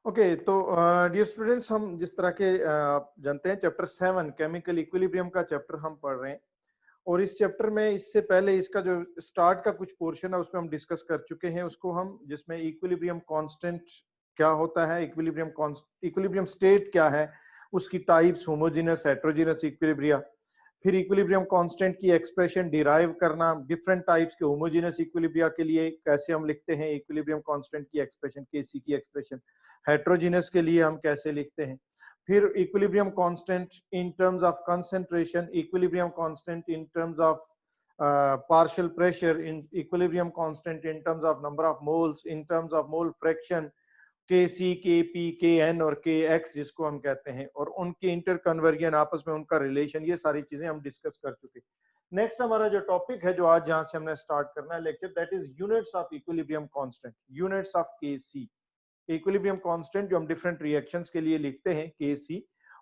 Okay, तो dear students, हम जिस तरह के आप जानते हैं चैप्टर 7 केमिकल इक्विलिब्रियम का चैप्टर हम पढ़ रहे हैं। और इस चैप्टर में इससे पहले इसका जो स्टार्ट का कुछ पोर्शन है उसमें हम डिस्कस कर चुके हैं उसको हम, जिसमें इक्विलिब्रियम कांस्टेंट क्या होता है, इक्विलिब्रियम स्टेट क्या है, उसकी टाइप्स, होमोजेनस, हेटेरोजेनस इक्विलिब्रिया, फिर इक्विलिब्रियम कांस्टेंट की एक्सप्रेशन डिराइव करना, डिफरेंट टाइप्स के होमोजेनस इक्विलिब्रिया के लिए कैसे हम लिखते हैं इक्विलिब्रियम कांस्टेंट की एक्सप्रेशन, केसी की एक्सप्रेशन, हेटेरोजेनस के लिए हम कैसे लिखते हैं, फिर equilibrium constant in terms of concentration, equilibrium constant in terms of partial pressure, in equilibrium constant in terms of number of moles, in terms of mole fraction, Kc, Kp, Kn और Kx जिसको हम कहते हैं, और उनके inter conversion, आपस में उनका रिलेशन, ये सारी चीजें हम डिस्कस कर चुके। नेक्स्ट हमारा जो टॉपिक है, जो आज जहां से हमने स्टार्ट करना है lecture, that is units of equilibrium constant, units of Kc। Equilibrium constant जो हम डिफरेंट रिएक्शंस के लिए लिखते हैं Kc,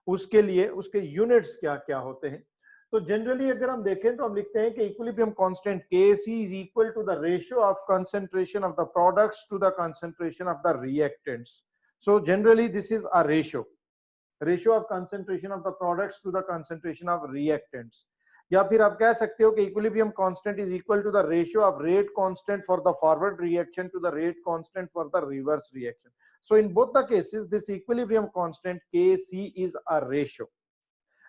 उसके लिए उसके यूनिट्स क्या क्या होते हैं। तो जनरली अगर हम देखें तो हम लिखते हैं कि equilibrium constant Kc is equal to the ratio of concentration of the products to the concentration of the reactants. So generally this is a ratio of concentration of the products to the concentration of reactants. या फिर आप कह सकते हो कि equilibrium constant is equal to the ratio of rate constant for the forward reaction to the rate constant for the reverse reaction. So in both the cases, this equilibrium constant Kc is a ratio,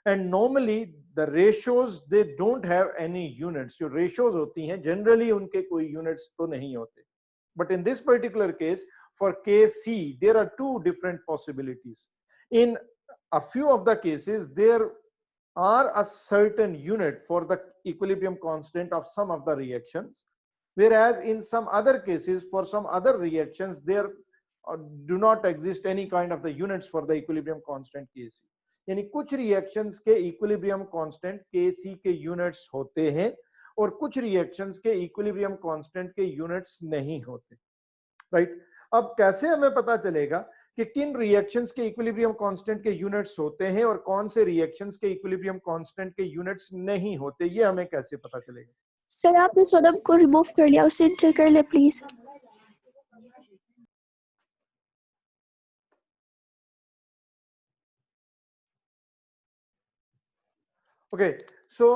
and normally the ratios, they don't have any units. जो ratios होती हैं generally उनके कोई units तो नहीं होते, but in this particular case for Kc there are two different possibilities. In a few of the cases there are a certain unit for the equilibrium constant of some of the reactions, whereas in some other cases for some other reactions there do not exist any kind of the units for the equilibrium constant Kc। यानी कुछ reactions के equilibrium constant Kc के units होते हैं और कुछ reactions के equilibrium constant के यूनिट्स नहीं होते, राइट। अब कैसे हमें पता चलेगा कि किन रिएक्शंस के इक्विलिब्रियम कांस्टेंट के यूनिट्स होते हैं और कौन से रिएक्शंस के इक्विलिब्रियम कांस्टेंट के यूनिट्स नहीं होते, ये हमें कैसे पता चलेगा? सर आपने सोनम को रिमूव कर लिया, उसे एंटर कर ले please. Okay, so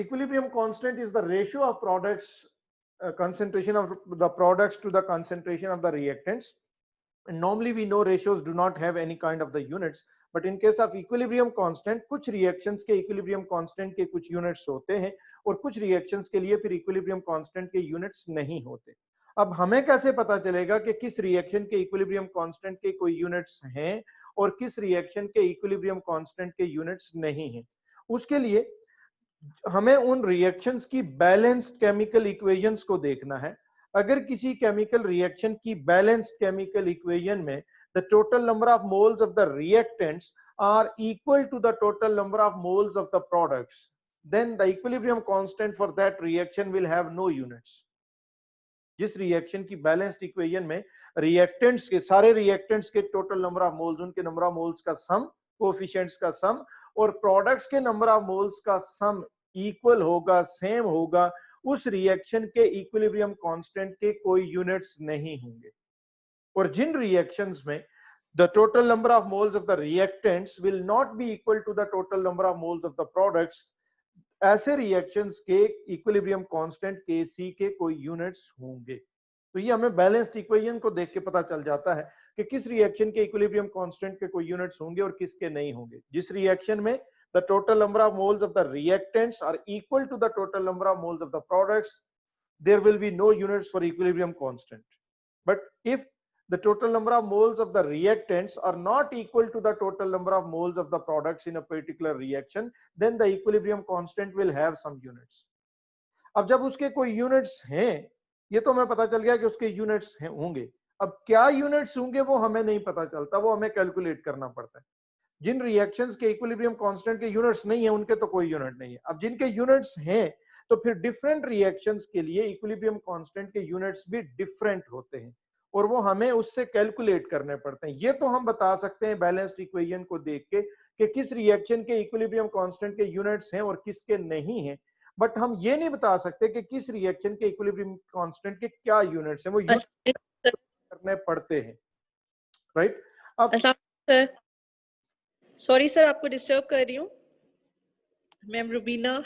equilibrium constant is the ratio of products, concentration of the products to the concentration of the reactants. And normally we know ratios do not have any kind of the units, but in case of equilibrium constant, कुछ reactions के equilibrium constant के कुछ units होते हैं और कुछ reactions के लिए फिर equilibrium constant के units नहीं होते। अब हमें कैसे पता चलेगा कि किस reaction के equilibrium constant के कोई units हैं और किस reaction के equilibrium constant के units नहीं हैं? उसके लिए हमें उन रिएक्शंस की बैलेंस्ड केमिकल इक्वेशंस को देखना है। अगर किसी केमिकल रिएक्शन की बैलेंस्ड केमिकल इक्वेशन में the total number of moles of the reactants are equal to the total number of moles of the products, then the equilibrium constant for that reaction will have no units. जिस reaction की balanced equation में reactants के, सारे reactants के total number of moles, उनके number of moles का sum, coefficients का सम और प्रोडक्ट्स के नंबर ऑफ मोल्स का सम इक्वल होगा, सेम होगा, उस रिएक्शन के इक्विलिब्रियम कांस्टेंट के कोई यूनिट्स नहीं होंगे। और जिन रिएक्शंस में the total number of moles of the reactants will not be equal to the total number of moles of the products, ऐसे रिएक्शंस के इक्विलिब्रियम कांस्टेंट Kc के कोई यूनिट्स होंगे। तो ये हमें बैलेंस्ड इक्वेशन को देख के पता चल जाता है कि किस रिएक्शन के इक्विलिब्रियम कांस्टेंट के कोई यूनिट्स होंगे और किसके नहीं होंगे। जिस रिएक्शन में the total number of moles of the reactants are equal to the total number of moles of the products, there will be no units for equilibrium constant. But if the total number of moles of the reactants are not equal to the total number of moles of the products in a particular reaction, then the equilibrium constant will have some units. अब जब उसके कोई units हैं, ये तो हमें पता चल गया कि उसके यूनिट्स होंगे। अब क्या यूनिट्स होंगे वो हमें नहीं पता चलता, वो हमें कैलकुलेट करना पड़ता है। जिन रिएक्शंस के इक्विलिब्रियम कांस्टेंट के यूनिट्स नहीं है, उनके तो कोई यूनिट नहीं है। अब जिनके यूनिट्स हैं तो फिर डिफरेंट रिएक्शंस के लिए इक्विलिब्रियम कांस्टेंट के यूनिट्स भी डिफरेंट होते हैं और वो हमें उससे कैलकुलेट करने पड़ते हैं। ये तो हम बता सकते हैं बैलेंस्ड इक्वेशन को देख के कि किस रिएक्शन के इक्विलिब्रियम कांस्टेंट के यूनिट्स हैं और किसके नहीं हैं, बट हम ये नहीं बता सकते कि किस रिएक्शन के इक्विलिब्रियम कांस्टेंट के क्या यूनिट्स हैं, वो यूनिट करने पड़ते हैं, राइट। अब सर, सॉरी सर, आपको डिस्टर्ब कर रही हूँ। मैम रुबीना।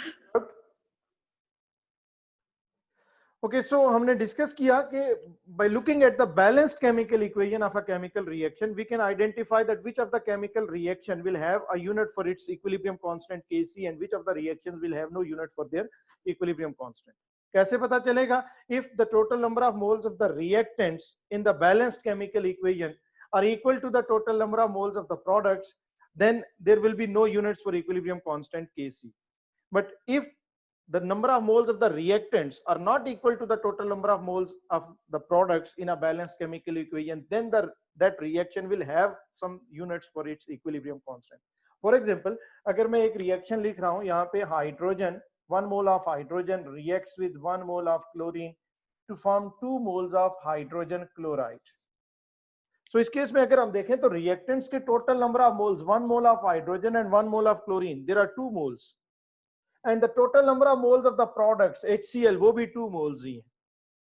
ओके, सो हमने डिस्कस किया कि by looking at the balanced chemical equation of a chemical reaction, we can identify that which of the chemical reaction will have a unit for its equilibrium constant Kc and which of the reactions will have no unit for their equilibrium constant. कैसे पता चलेगा? If the total number of moles of the reactants in the balanced chemical equation are equal to the total number of moles of the products, then there will be no units for equilibrium constant Kc. But if the number of moles of the reactants are not equal to the total number of moles of the products in a balanced chemical equation, then that reaction will have some units for its equilibrium constant. For example, अगर मैं एक reaction लिख रहा हूं, यहाँ पे hydrogen, 1 mole of hydrogen reacts with 1 mole of chlorine to form 2 moles of hydrogen chloride. So इस केस में अगर हम देखें तो reactants के total number of moles, 1 mole of hydrogen and 1 mole of chlorine, there are 2 moles. And the total number of moles of the products HCl वो भी 2 moles ही है.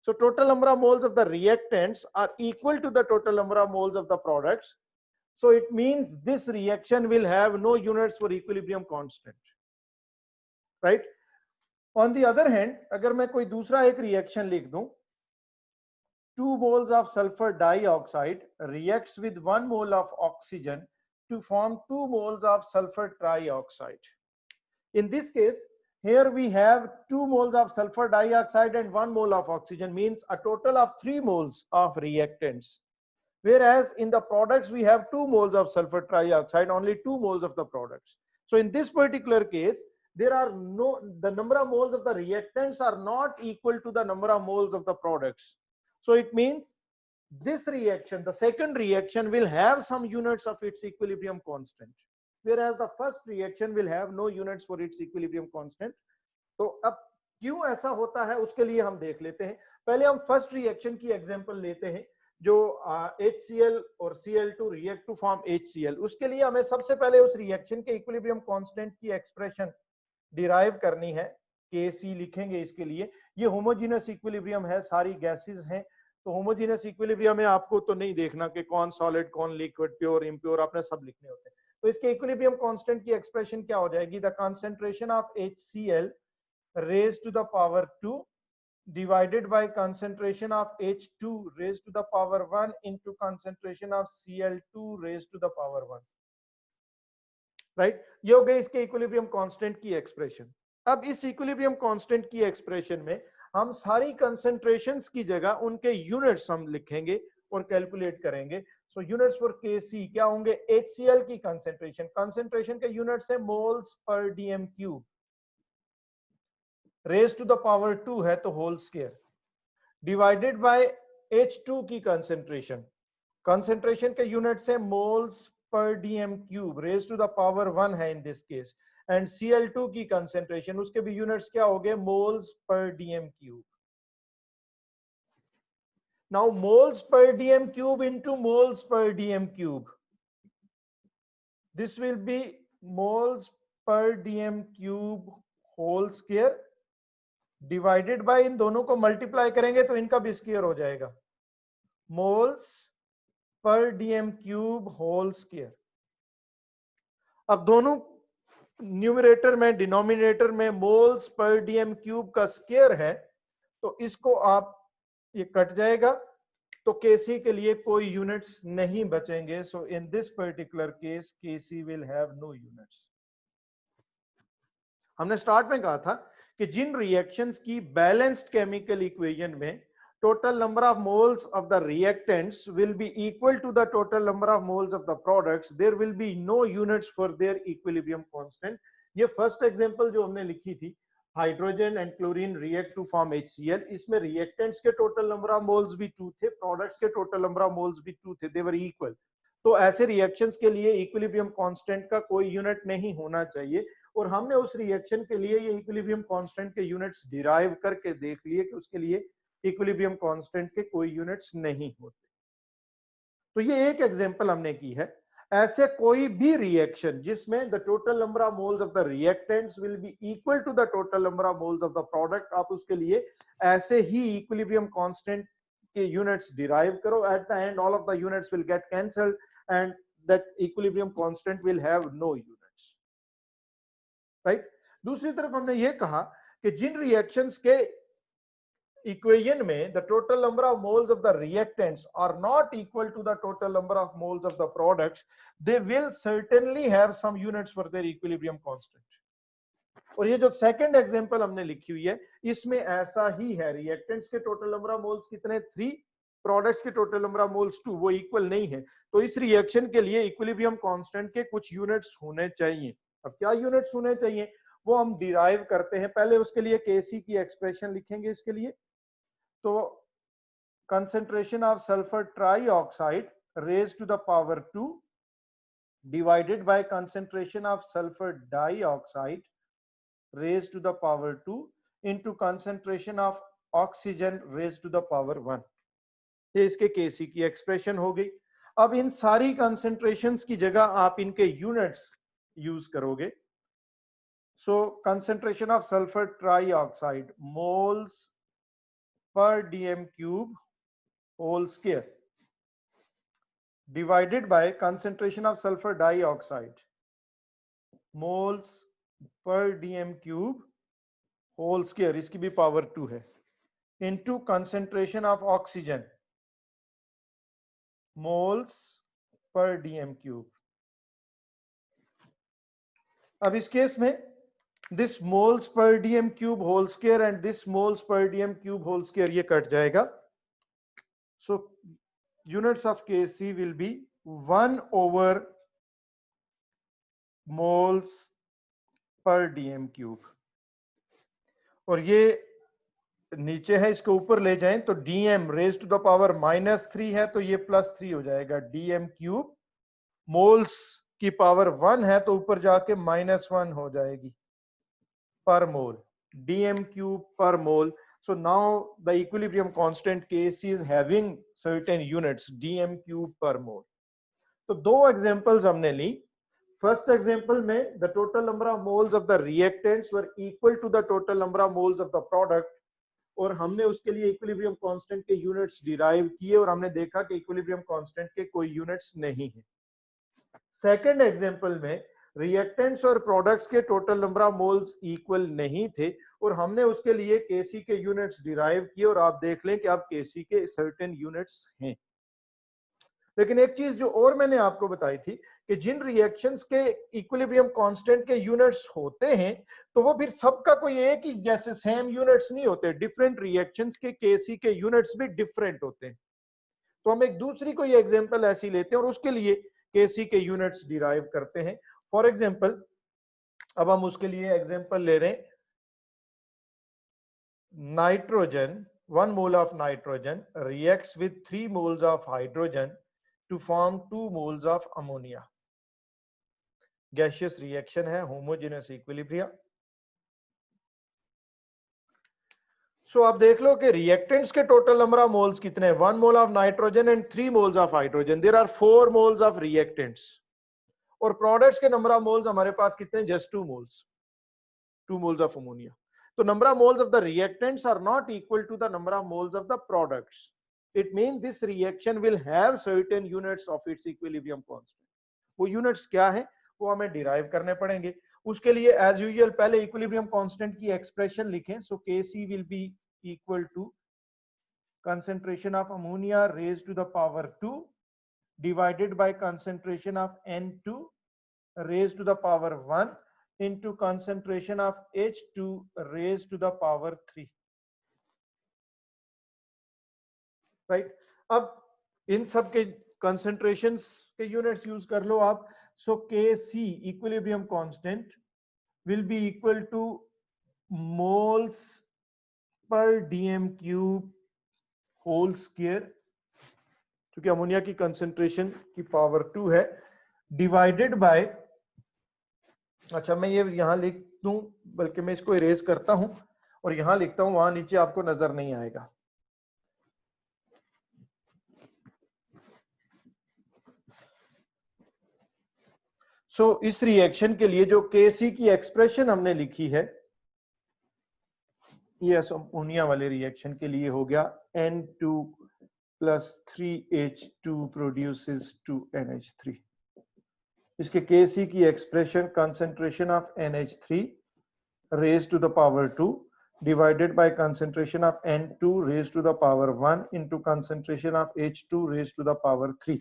So total number of moles of the reactants are equal to the total number of moles of the products. So it means this reaction will have no units for equilibrium constant, right? On the other hand, अगर मैं कोई दूसरा एक reaction लिख दूं, 2 moles of sulfur dioxide reacts with 1 mole of oxygen to form 2 moles of sulfur trioxide. In this case, here we have 2 moles of sulfur dioxide and 1 mole of oxygen, means a total of 3 moles of reactants. Whereas in the products, we have 2 moles of sulfur trioxide, only 2 moles of the products. So in this particular case, the number of moles of the reactants are not equal to the number of moles of the products. So it means this reaction, the second reaction, will have some units of its equilibrium constant, whereas the first reaction will have no units for its equilibrium constant. तो अब क्यों ऐसा होता है उसके लिए हम देख लेते हैं. पहले हम फर्स्ट रिएक्शन की एग्जांपल लेते हैं, जो HCl और Cl2 react to form HCl. उसके लिए हमें सबसे पहले उस रिएक्शन के इक्विलिब्रियम कांस्टेंट की एक्सप्रेशन डिराइव करनी है. Kc लिखेंगे इसके लिए. ये होमोजेनस इक्विलिब्रियम है, सारी गैसेस हैं, तो होमोजेनस इक्विलिब्रियम में आपको तो नहीं देखना कि कौन सॉलिड कौन लिक्विड, प्योर इम्प्योर, आपने सब लिखने होते हैं. तो इसके इक्विलिब्रियम कांस्टेंट की एक्सप्रेशन क्या हो जाएगी? The concentration of HCl raised to the power 2 divided by concentration of H2 raised to the power 1 into concentration of Cl2 raised to the power 1. Right, ये हो गई इसके इक्विलिब्रियम कांस्टेंट की expression. अब इस इक्विलिब्रियम कांस्टेंट की expression में हम सारी कंसंट्रेशंस की जगह उनके यूनिट्स हम लिखेंगे और कैलकुलेट करेंगे. सो यूनिट्स फॉर Kc क्या होंगे? HCl की कंसंट्रेशन के यूनिट्स है मोल्स पर DM cube, raise to the power 2 है तो whole square, divided bye H2 की कंसंट्रेशन के यूनिट्स है मोल्स पर DM cube, raise to the power 1 है in this case. And Cl2 की कंसंट्रेशन, उसके भी यूनिट्स क्या हो गए? Moles per DM cube. Now moles per dm cube into moles per dm cube. This will be moles per dm cube whole square divided by, इन दोनों को multiply करेंगे तो इनका भी स्क्वायर हो जाएगा, moles per dm cube whole square. अब दोनों न्यूमरेटर में डिनोमिनेटर में moles per dm cube का स्क्वायर है, तो इसको आप ये कट जाएगा, तो Kc के लिए कोई यूनिट्स नहीं बचेंगे. So in this particular case Kc will have no units. हमने स्टार्ट में कहा था कि जिन रिएक्शंस की बैलेंस्ड केमिकल इक्वेशन में total number of moles of the reactants will be equal to the total number of moles of the products, there will be no units for their equilibrium constant. ये first example जो हमने लिखी थी, hydrogen and chlorine react to form HCl, इसमें reactants के total number of moles भी 2 थे, products के टोटल नंबर ऑफ मोल्स भी 2 थे, दे वर इक्वल. तो ऐसे रिएक्शंस के लिए इक्विलिब्रियम कांस्टेंट का कोई यूनिट नहीं होना चाहिए, और हमने उस रिएक्शन के लिए ये इक्विलिब्रियम कांस्टेंट के यूनिट्स डिराइव करके देख लिए कि उसके लिए इक्विलिब्रियम कांस्टेंट के कोई यूनिट्स नहीं होते. तो ये एक एग्जांपल हमने की है. ऐसे कोई भी रिएक्शन जिसमें the total number of moles of the reactants will be equal to the total number of moles of the product, आप उसके लिए ऐसे ही इक्विलिब्रियम कांस्टेंट के यूनिट्स डिराइव करो. At the end all of the units will get cancelled and that equilibrium constant will have no units, right? दूसरी तरफ हमने ये कहा कि जिन reactions के equation में the total number of moles of the reactants are not equal to the total number of moles of the products, they will certainly have some units for their equilibrium constant. और ये जो second example हमने लिखी हुई है इसमें ऐसा ही है, रिएक्टेंट्स के टोटल नंबर ऑफ मोल्स कितने 3, प्रोडक्ट्स के टोटल नंबर ऑफ मोल्स 2, वो इक्वल नहीं है, तो इस रिएक्शन के लिए इक्विलिब्रियम कांस्टेंट के कुछ यूनिट्स होने चाहिए। अब क्या यूनिट्स होने चाहिए वो हम डिराइव करते हैं, पहले उसके लिए केसी की एक्सप्रेशन लिखेंगे। इसके लिए तो concentration of sulphur trioxide raised to the power 2 divided by concentration of sulphur dioxide raised to the power 2 into concentration of oxygen raised to the power 1। ये इसके केसी की एक्सप्रेशन हो गई। अब इन सारी कंसेंट्रेशंस की जगह आप इनके यूनिट्स यूज करोगे। So concentration of sulphur trioxide moles पर DM cube whole square divided by concentration of sulphur dioxide moles पर डीएम क्यूब होल स्क्वायर, इसकी भी पावर 2 है, into concentration of oxygen moles पर डीएम क्यूब। अब इस केस में दिस मोल्स पर DM cube whole square and this moles पर डीएम क्यूब होल स्क्वायर ये कट जाएगा। So units of KC will be 1 over moles per DM cube, और ये नीचे है इसको ऊपर ले जाएं तो dm raise to the power -3 है तो ये +3 हो जाएगा, डीएम क्यूब मोल्स की पावर 1 है तो ऊपर जाके -1 हो जाएगी पर मोल, डीएम क्यूब पर mole. So now the equilibrium constant KC is having certain units DM cube पर मोल। तो दो एग्जांपल्स हमने ली। फर्स्ट एग्जांपल में the total number of moles of the reactants were equal to the total number of moles of the product, और हमने उसके लिए इक्विलिब्रियम कांस्टेंट के यूनिट्स डिराइव किए और हमने देखा कि इक्विलिब्रियम कांस्टेंट के कोई यूनिट्स नहीं है। सेकंड एग्जांपल में रिएक्टेंट्स और प्रोडक्ट्स के total number of moles equal नहीं थे और हमने उसके लिए केसी के यूनिट्स डिराइव किए, और आप देख लें कि अब केसी के सर्टेन यूनिट्स हैं। लेकिन एक चीज जो और मैंने आपको बताई थी कि जिन रिएक्शंस के इक्विलिब्रियम कांस्टेंट के यूनिट्स होते हैं तो वो फिर सबका कोई एक ही जैसे सेम यूनिट्स नहीं होते, डिफरेंट रिएक्शंस के केसी के यूनिट्स भी डिफरेंट होते हैं। तो हम एक दूसरी कोई एग्जांपल ऐसी लेते हैं और उसके लिए केसी के यूनिट्स डिराइव करते हैं। फॉर एग्जांपल अब हम उसके लिए एग्जांपल ले रहे हैं, nitrogen 1 mole of nitrogen reacts with 3 moles of hydrogen to form 2 moles of ammonia। Gaseous reaction है, होमोजेनस इक्विलिब्रिया। सो आप देख लो कि रिएक्टेंट्स के टोटल नंबर ऑफ मोल्स कितने हैं, 1 mole of nitrogen and 3 moles of hydrogen, there are 4 moles of reactants. और products के number of moles हमारे पास कितने, जस्ट 2 मोल्स ऑफ अमोनिया। तो number of moles of the reactants are not equal to the number of moles of the products. It means this reaction will have certain units of its equilibrium constant। वो units क्या है वो हमें derive करने पड़ेंगे। उसके लिए as usual पहले equilibrium constant की expression लिखें। So Kc will be equal to concentration of ammonia raised to the power 2 divided by concentration of N2 raised to the power 1 into concentration of H2 raised to the power 3। Right अब इन सब के concentrations के units use कर लो आप। So Kc equilibrium constant will be equal to moles पर DM cube whole square, क्योंकि ammonia की कंसंट्रेशन की पावर 2 है, डिवाइडेड बाय, अच्छा मैं ये यहां लिख दूं, बल्कि मैं इसको इरेज करता हूं और यहां लिखता हूं, वहां नीचे आपको नजर नहीं आएगा। सो इस रिएक्शन के लिए जो Kc की एक्सप्रेशन हमने लिखी है, ये अमोनिया वाले रिएक्शन के लिए हो गया N2 plus 3H2 produces 2NH3. इसके Kc की expression concentration of NH3 raised to the power 2 divided by concentration of N2 raised to the power 1 into concentration of H2 raised to the power 3.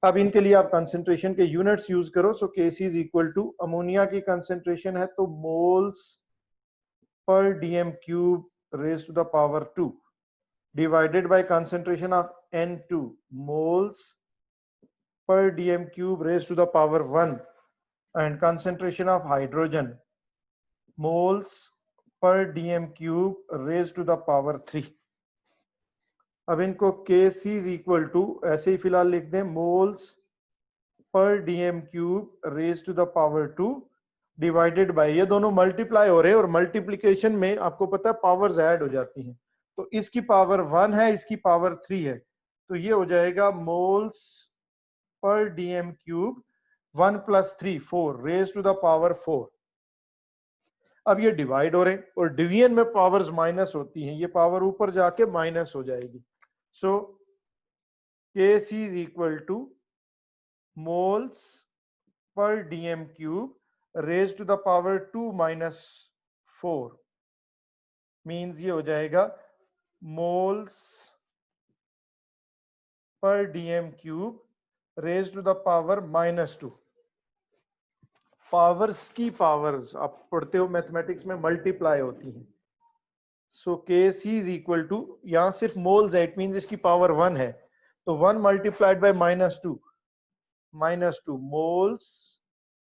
अब इनके लिए आप concentration के units use करो. So Kc is equal to ammonia की concentration है तो moles पर DM cube raise to the power 2 divided by concentration of N2 moles per dm cube raised to the power 1 and concentration of hydrogen moles per dm cube raised to the power 3. अब इनको Kc is equal to ऐसे ही फिलहाल लिख दें moles per dm cube raised to the power 2 divided bye, ये दोनों multiply हो रहे हैं और मल्टीप्लिकेशन में आपको पता है पावर्स ऐड हो जाती हैं. तो इसकी पावर 1 है, इसकी पावर 3 है, तो ये हो जाएगा मोल्स पर DM cube 1 + 3 4 raise to the power 4. अब ये डिवाइड हो रहे हैं और डिवीजन में पावर्स माइनस होती हैं, ये पावर ऊपर जाके माइनस हो जाएगी. So Kc is equal to moles पर DM cube raise to the power 2 - 4 means ये हो जाएगा मोल्स पर DM cube raise to the power -2. Powers की पावर्स आप पढ़ते हो मैथमेटिक्स में मल्टीप्लाई होती हैं. So Kc is equal to, यहां सिर्फ मोल्स है, इट मींस इसकी पावर 1 है, तो 1 multiplied by -2 moles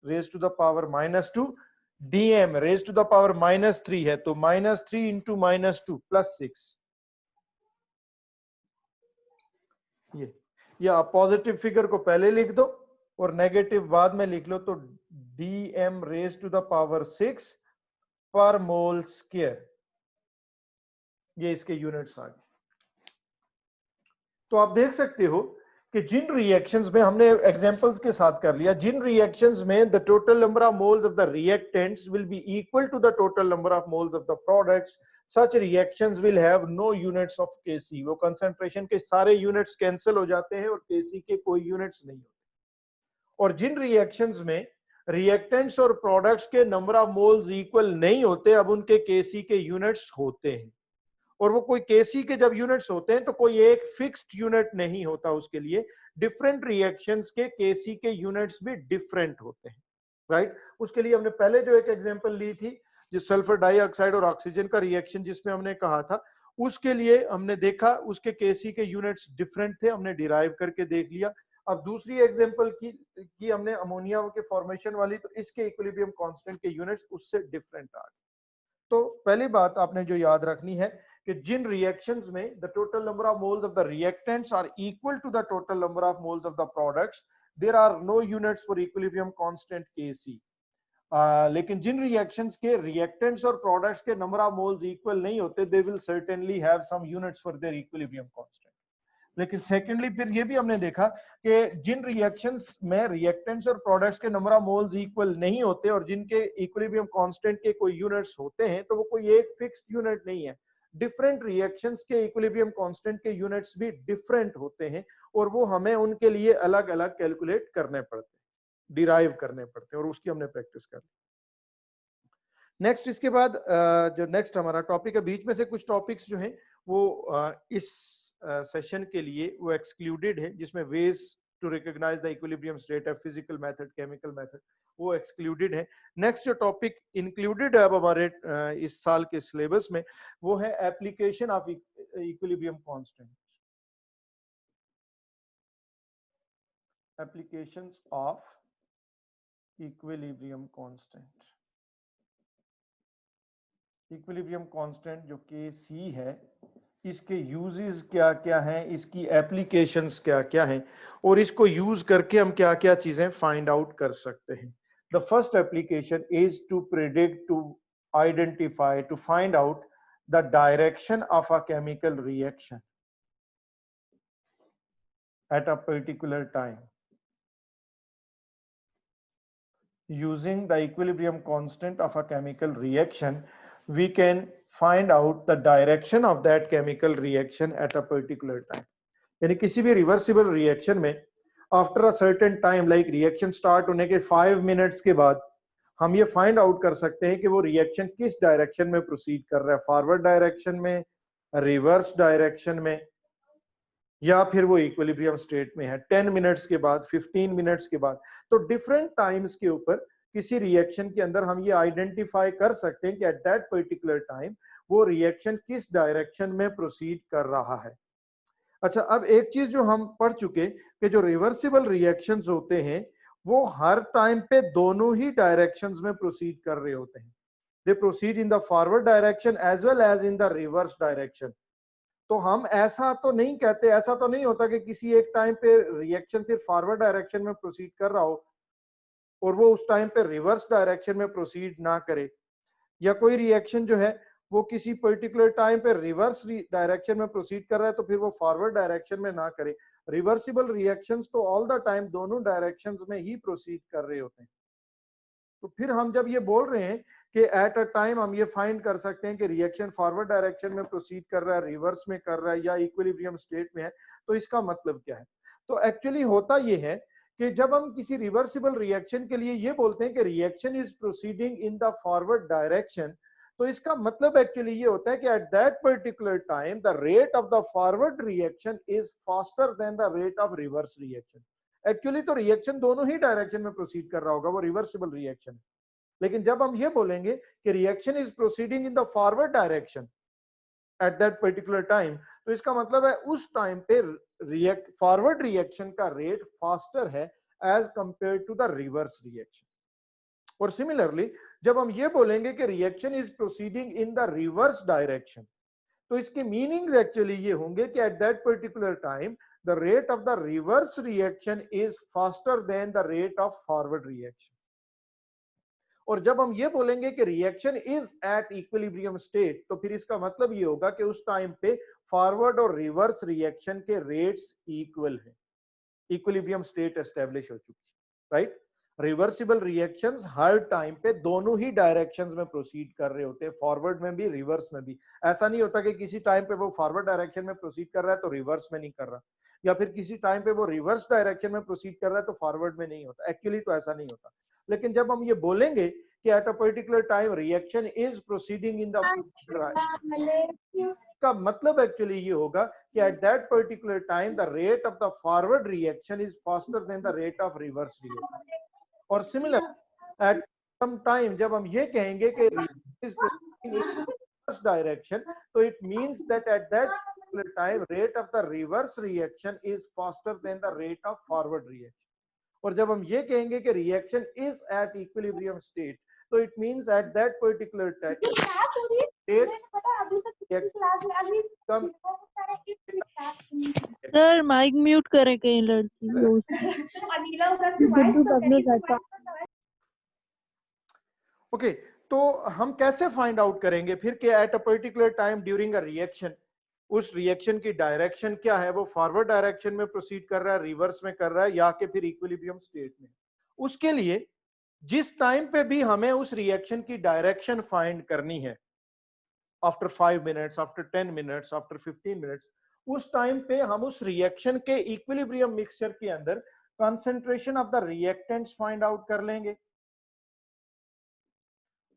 raise to the power -2 dm raise to the power -3 है, तो -3 इंटू -2 +6. ये आप पॉजिटिव फिगर को पहले लिख दो और नेगेटिव बाद में लिख लो, तो dm raise to the power 6 per mole square, ये इसके यूनिट्स आ गए. तो आप देख सकते हो कि जिन रिएक्शंस में हमने एग्जांपल्स के साथ कर लिया, जिन रिएक्शंस में the total number of moles of the reactants will be equal to the total number of moles of the products, such reactions will have no units of Kc. वो concentration के सारे units cancel हो जाते हैं और Kc के कोई units नहीं होते. और जिन रिएक्शंस में रिएक्टेंट्स और प्रोडक्ट्स के नंबर ऑफ मोल्स इक्वल नहीं होते, अब उनके Kc के यूनिट्स होते हैं. और वो कोई Kc के जब यूनिट्स होते हैं तो कोई एक फिक्स्ड यूनिट नहीं होता उसके लिए. डिफरेंट रिएक्शंस के Kc के यूनिट्स भी डिफरेंट होते हैं, राइट. उसके लिए हमने पहले जो एक एग्जांपल ली थी, जो सल्फर डाइऑक्साइड और ऑक्सीजन का रिएक्शन जिसमें हमने कहा था, उसके लिए हमने देखा उसके Kc के यूनिट्स डिफरेंट थे, हमने डिराइव करके देख लिया. अब दूसरी एग्जांपल की हमने अमोनिया के फॉर्मेशन वाली, तो इसके इक्विलिब्रियम कांस्टेंट के यूनिट्स उससे डिफरेंट आ गए. तो पहली बात आपने जो याद रखनी है कि जिन रिएक्शंस में the total number of moles of the reactants are equal to the total number of moles of the products, there are no units for equilibrium constant Kc. लेकिन जिन रिएक्शंस के रिएक्टेंट्स और प्रोडक्ट्स के number of moles equal नहीं होते, they will certainly have some units for their equilibrium constant. लेकिन secondly फिर ये भी हमने देखा कि जिन रिएक्शंस में रिएक्टेंट्स और प्रोडक्ट्स के नंबर ऑफ मोल्स इक्वल नहीं होते और जिनके इक्विलिब्रियम कांस्टेंट के कोई यूनिट्स होते हैं, तो वो कोई एक फिक्स्ड यूनिट नहीं है. डिफरेंट रिएक्शंस के इक्विलिब्रियम कांस्टेंट के यूनिट्स भी डिफरेंट होते हैं और वो हमें उनके लिए अलग अलग कैलकुलेट करने पड़ते हैं, डिराइव करने पड़ते हैं, और उसकी हमने प्रैक्टिस कर ली. नेक्स्ट, इसके बाद जो नेक्स्ट हमारा टॉपिक है, बीच में से कुछ टॉपिक्स जो हैं वो इस सेशन के लिए वो एक्सक्लूडेड है, जिसमें ways to recognize the equilibrium state है, फिजिकल मेथड, केमिकल मेथड, वो एक्सक्लूडेड है. नेक्स्ट जो टॉपिक इंक्लूडेड है अब हमारे इस साल के सिलेबस में, वो है application of equilibrium constant. Applications of equilibrium constant. Equilibrium constant जो Kc है, इसके यूजेस क्या क्या हैं, इसकी एप्लीकेशंस क्या क्या हैं, और इसको यूज करके हम क्या क्या चीजें फाइंड आउट कर सकते हैं. The first application is to predict, to identify, to find out the direction of a chemical reaction at a particular time using the equilibrium constant of a chemical reaction. We can find out the direction of that chemical reaction at a particular time. यानी किसी भी reversible reaction में after a certain time, like reaction start होने के 5 minutes के बाद हम ये फाइंड आउट कर सकते हैं कि वो रिएक्शन किस डायरेक्शन में प्रोसीड कर रहा है, फॉरवर्ड डायरेक्शन में, रिवर्स डायरेक्शन में, या फिर वो इक्विलिब्रियम स्टेट में है 10 मिनट्स के बाद, 15 मिनट्स के बाद। तो डिफरेंट टाइम्स के ऊपर किसी रिएक्शन के अंदर हम ये आइडेंटिफाई कर सकते हैं कि एट दैट पर्टिकुलर टाइम वो रिएक्शन किस डायरेक्शन में प्रोसीड कर रहा है। अच्छा, अब एक चीज जो हम पढ़ चुके कि जो रिवर्सिबल रिएक्शंस होते हैं वो हर टाइम पे दोनों ही डायरेक्शंस में प्रोसीड कर रहे होते हैं। They proceed in the forward direction as well as in the reverse direction. तो हम ऐसा तो नहीं कहते, ऐसा तो नहीं होता कि किसी एक टाइम पे रिएक्शन सिर्फ फॉरवर्ड डायरेक्शन में प्रोसीड कर रहा हो और वो उस टाइम पे रिवर्स डायरेक्शन में प्रोसीड ना करे, या कोई रिएक्शन जो है वो किसी पर्टिकुलर टाइम पे रिवर्स डायरेक्शन में प्रोसीड कर रहा है तो फिर वो फॉरवर्ड डायरेक्शन में ना करे। रिवर्सिबल रिएक्शंस तो ऑल द टाइम दोनों डायरेक्शंस में ही प्रोसीड कर रहे होते हैं। तो फिर हम जब ये बोल रहे हैं कि एट अ टाइम हम ये फाइंड कर सकते हैं कि रिएक्शन फॉरवर्ड डायरेक्शन में प्रोसीड कर रहा है, रिवर्स में कर रहा है या इक्विलिब्रियम स्टेट में है, तो इसका मतलब क्या है? तो एक्चुअली होता ये है कि जब हम किसी रिवर्सिबल रिएक्शन के लिए ये बोलते हैं कि reaction is proceeding in the forward direction, तो इसका मतलब एक्चुअली ये होता है कि at that particular time the rate of the forward reaction is faster than the rate of reverse reaction. Actually तो रिएक्शन दोनों ही डायरेक्शन में प्रोसीड कर रहा होगा, वो रिवर्सिबल रिएक्शन है। लेकिन जब हम ये बोलेंगे कि reaction is proceeding in the forward direction at that particular time, तो इसका मतलब है उस टाइम पे फॉरवर्ड रिएक्शन का रेट फास्टर है as compare to the reverse reaction. और सिमिलरली जब हम ये बोलेंगे कि reaction is proceeding in the reverse direction, तो इसके मीनिंग्स एक्चुअली ये होंगे कि at that particular time the rate of the reverse reaction is faster than the rate of forward reaction. और जब हम ये बोलेंगे कि reaction is at equilibrium state, तो फिर इसका मतलब ये होगा कि उस टाइम पे फॉरवर्ड और रिवर्स रिएक्शन के रेट्स इक्वल हैं, इक्विलिब्रियम स्टेट एस्टेब्लिश हो चुकी है, राइट। रिवर्सिबल रिएक्शंस हर टाइम पे दोनों ही डायरेक्शंस में प्रोसीड कर रहे होते हैं, फॉरवर्ड में भी रिवर्स में भी। ऐसा नहीं होता कि किसी टाइम पे वो फॉरवर्ड डायरेक्शन में प्रोसीड कर रहा है तो रिवर्स में नहीं कर रहा, या फिर किसी टाइम पे वो रिवर्स डायरेक्शन में प्रोसीड कर रहा है तो फॉरवर्ड में नहीं होता। एक्चुअली तो ऐसा नहीं होता। लेकिन जब हम ये बोलेंगे कि at a particular time reaction is proceeding in the, का मतलब एक्चुअली ये होगा कि at that particular time the rate of the forward reaction is faster than the rate of reverse reaction. और सिमिलर एट सम टाइम जब हम ये कहेंगे कि reaction is proceeding in reverse direction, तो it means that at that particular time rate of the reverse reaction is faster than the rate of forward reaction. और जब हम ये कहेंगे कि reaction is at equilibrium state, तो it means at that particular time sir mike mute करें कहीं लड़की दोस्त गुड्डू बगने जाता। ओके, तो हम कैसे फाइंड आउट करेंगे फिर कि at a particular time during a reaction उस रिएक्शन की डायरेक्शन क्या है, वो फॉरवर्ड डायरेक्शन में प्रोसीड कर रहा है, रिवर्स में कर रहा है, या कि फिर इक्विलिब्रियम स्टेट में। उसके लिए जिस टाइम पे भी हमें उस रिएक्शन की डायरेक्शन फाइंड करनी है, after 5 minutes, after 10 minutes, after 15 minutes, उस टाइम पे हम उस रिएक्शन के इक्विलिब्रियम मिक्सचर के अंदर concentration of the reactants find out कर लेंगे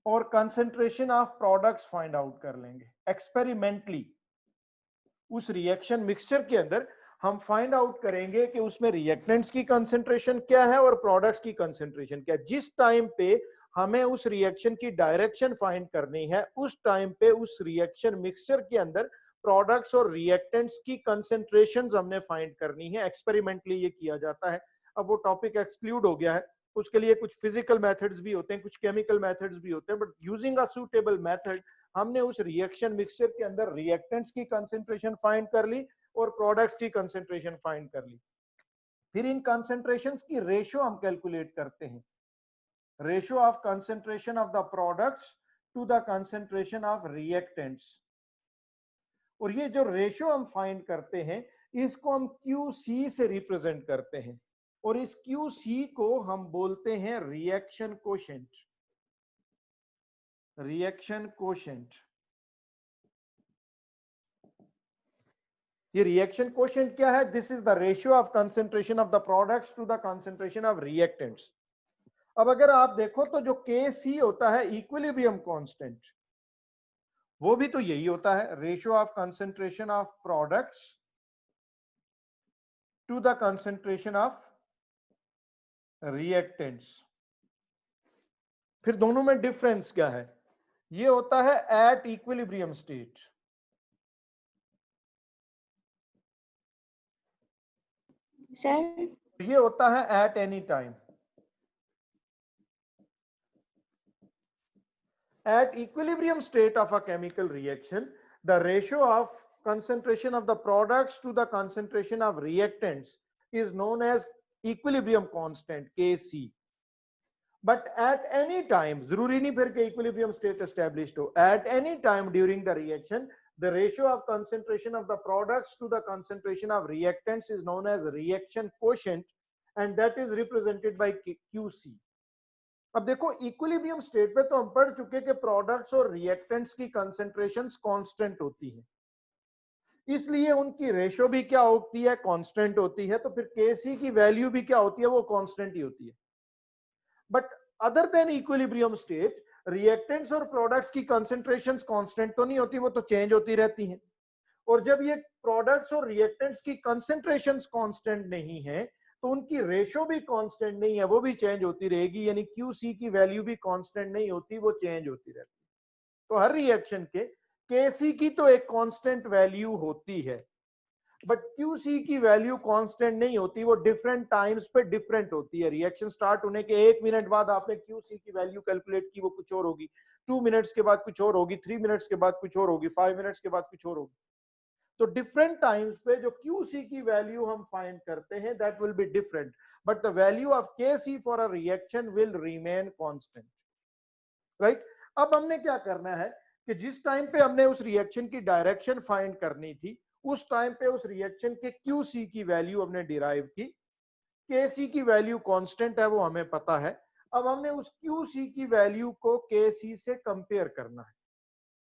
और concentration of products find out कर लेंगे एक्सपेरिमेंटली। उस रिएक्शन मिक्सचर के अंदर हम फाइंड आउट करेंगे कि उसमें रिएक्टेंट्स की कंसंट्रेशन क्या है और प्रोडक्ट्स की कंसंट्रेशन क्या है। जिस टाइम पे हमें उस रिएक्शन की डायरेक्शन फाइंड करनी है, उस टाइम पे उस रिएक्शन मिक्सचर के अंदर प्रोडक्ट्स और रिएक्टेंट्स की कंसंट्रेशंस हमने फाइंड करनी है। एक्सपेरिमेंटली ये किया जाता है। अब वो टॉपिक एक्सक्लूड हो गया है, उसके लिए कुछ फिजिकल मेथड्स भी होते हैं, कुछ केमिकल मेथड्स भी होते हैं, but using a suitable method हमने उस रिएक्शन मिक्सचर के अंदर रिएक्टेंट्स की कंसंट्रेशन फाइंड कर ली और प्रोडक्ट्स की कंसंट्रेशन फाइंड कर ली। फिर इन कंसंट्रेशंस की रेशियो हम कैलकुलेट करते हैं, ratio of concentration of the products to the concentration of reactants. और ये जो रेशियो हम फाइंड करते हैं इसको हम QC से रिप्रेजेंट करते हैं, और इस QC को हम बोलते हैं रिएक्शन कोशेंट। Reaction quotient. ये रिएक्शन कोशेंट क्या है? This is the ratio of concentration of the products to the concentration of reactants. अब अगर आप देखो तो जो Kc होता है इक्विलिब्रियम कांस्टेंट, वो भी तो यही होता है, ratio of concentration of products to the concentration of reactants. फिर दोनों में डिफरेंस क्या है? ये होता है एट इक्विलिब्रियम स्टेट, सर ये होता है at any time. At equilibrium state of a chemical reaction, the ratio of concentration of the products to the concentration of reactants is known as equilibrium constant Kc. But at any time, जरूरी नहीं फिर के equilibrium state established हो, at any time during the reaction, the ratio of concentration of the products to the concentration of reactants is known as reaction quotient, and that is represented by Qc. अब देखो equilibrium state पे तो हम पढ़ चुके कि products और reactants की कंसेंट्रेशंस कांस्टेंट होती है, इसलिए उनकी रेशियो भी क्या होती है? कांस्टेंट होती है। तो फिर Kc की वैल्यू भी क्या होती है? वो कांस्टेंट ही होती है। But other than equilibrium state, reactants और प्रोडक्ट्स की कंसेंट्रेशंस कांस्टेंट तो नहीं होती, वो तो चेंज होती रहती हैं। और जब ये प्रोडक्ट्स और रिएक्टेंट्स की कंसेंट्रेशंस कांस्टेंट नहीं है तो उनकी रेशियो भी कांस्टेंट नहीं है, वो भी चेंज होती रहेगी, यानी Qc की वैल्यू भी कांस्टेंट नहीं होती, वो चेंज होती रहती है। तो हर रिएक्शन के Kc की तो एक कांस्टेंट वैल्यू होती है, बट Qc की वैल्यू कांस्टेंट नहीं होती, वो डिफरेंट टाइम्स पे डिफरेंट होती है। रिएक्शन स्टार्ट होने के 1 मिनट बाद आपने Qc की वैल्यू कैलकुलेट की, वो कुछ और होगी, 2 मिनट्स के बाद कुछ और होगी, 3 मिनट्स के बाद कुछ और होगी, 5 मिनट्स के बाद कुछ और होगी। तो डिफरेंट टाइम्स पे जो Qc की वैल्यू हम फाइंड करते हैं that will be different, but the value of Kc for a reaction will remain constant, right. अब हमने क्या करना है कि जिस टाइम पे हमने उस रिएक्शन की डायरेक्शन फाइंड करनी थी, उस टाइम पे उस रिएक्शन के Qc की वैल्यू हमने डिराइव की। Kc की वैल्यू कांस्टेंट है, वो हमें पता है। अब हमने उस Qc की वैल्यू को Kc से कंपेयर करना है।